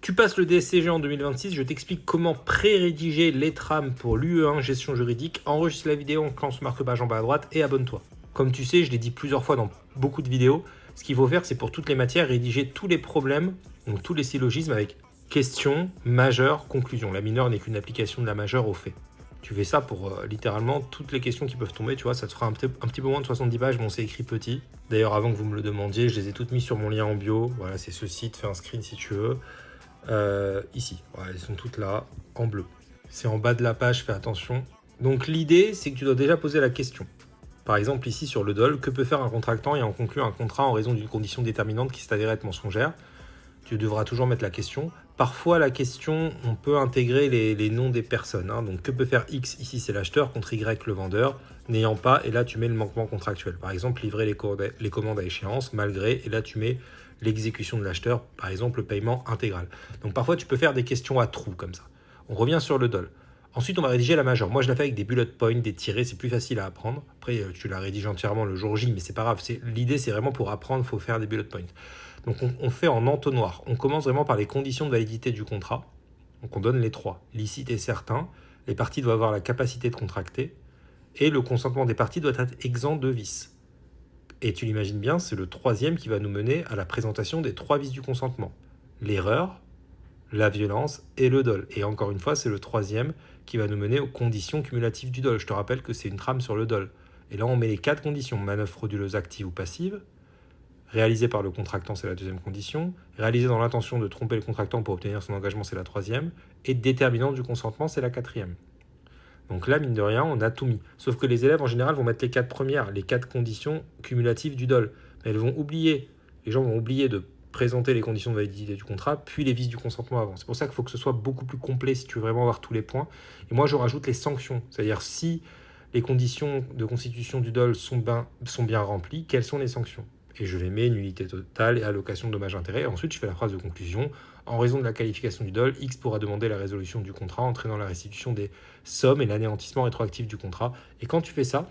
Tu passes le DSCG en 2026, je t'explique comment pré-rédiger les trames pour l'UE1 gestion juridique. Enregistre la vidéo en cliquant sur marque-page en bas à droite et abonne-toi. Comme tu sais, je l'ai dit plusieurs fois dans beaucoup de vidéos, ce qu'il faut faire, c'est pour toutes les matières, rédiger tous les problèmes, donc tous les syllogismes avec question, majeure, conclusion. La mineure n'est qu'une application de la majeure au fait. Tu fais ça pour littéralement toutes les questions qui peuvent tomber, tu vois, ça te fera un petit peu moins de 70 pages, bon c'est écrit petit. D'ailleurs avant que vous me le demandiez, je les ai toutes mises sur mon lien en bio, voilà c'est ce site, fais un screen si tu veux. Ici, voilà, elles sont toutes là, en bleu. C'est en bas de la page, fais attention. Donc l'idée, c'est que tu dois déjà poser la question. Par exemple, ici sur le DOL, que peut faire un contractant ayant conclu un contrat en raison d'une condition déterminante qui s'avérait être mensongère? Tu devras toujours mettre la question. Parfois, la question, on peut intégrer les noms des personnes. Hein. Donc, que peut faire X, ici c'est l'acheteur, contre Y le vendeur, n'ayant pas, et là tu mets le manquement contractuel. Par exemple, livrer les commandes à échéance, malgré, et là tu mets l'exécution de l'acheteur, par exemple le paiement intégral. Donc parfois tu peux faire des questions à trous comme ça. On revient sur le DOL. Ensuite, on va rédiger la majeure. Moi, je la fais avec des bullet points, des tirés, c'est plus facile à apprendre. Après, tu la rédiges entièrement le jour J, mais c'est pas grave. L'idée, c'est vraiment pour apprendre, il faut faire des bullet points. Donc, on fait en entonnoir. On commence vraiment par les conditions de validité du contrat. Donc, on donne les trois. Licite et certain. Les parties doivent avoir la capacité de contracter. Et le consentement des parties doit être exempt de vices. Et tu l'imagines bien, c'est le troisième qui va nous mener à la présentation des trois vices du consentement. L'erreur, la violence et le dol. Et encore une fois, c'est le troisième qui va nous mener aux conditions cumulatives du dol. Je te rappelle que c'est une trame sur le dol. Et là, on met les quatre conditions. Manœuvre frauduleuse active ou passive. Réalisée par le contractant, c'est la deuxième condition. Réalisée dans l'intention de tromper le contractant pour obtenir son engagement, c'est la troisième. Et déterminante du consentement, c'est la quatrième. Donc là, mine de rien, on a tout mis. Sauf que les élèves, en général, vont mettre les quatre premières, les quatre conditions cumulatives du DOL. Mais les gens vont oublier de présenter les conditions de validité du contrat, puis les vices du consentement avant. C'est pour ça qu'il faut que ce soit beaucoup plus complet si tu veux vraiment avoir tous les points. Et moi, je rajoute les sanctions. C'est-à-dire, si les conditions de constitution du DOL sont bien remplies, quelles sont les sanctions? Et je les mets, nullité totale et allocation de dommages-intérêts. Ensuite, je fais la phrase de conclusion. En raison de la qualification du DOL, X pourra demander la résolution du contrat, entraînant la restitution des sommes et l'anéantissement rétroactif du contrat. Et quand tu fais ça,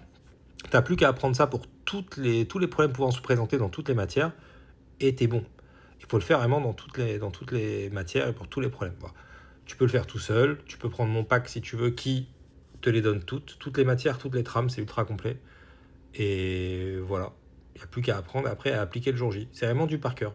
tu n'as plus qu'à apprendre ça pour tous les problèmes pouvant se présenter dans toutes les matières, et t'es bon. Il faut le faire vraiment dans toutes les matières et pour tous les problèmes. Voilà. Tu peux le faire tout seul, tu peux prendre mon pack si tu veux, qui te les donne toutes les matières, toutes les trames, c'est ultra complet. Et voilà. Il n'y a plus qu'à apprendre après à appliquer le jour J. C'est vraiment du par cœur.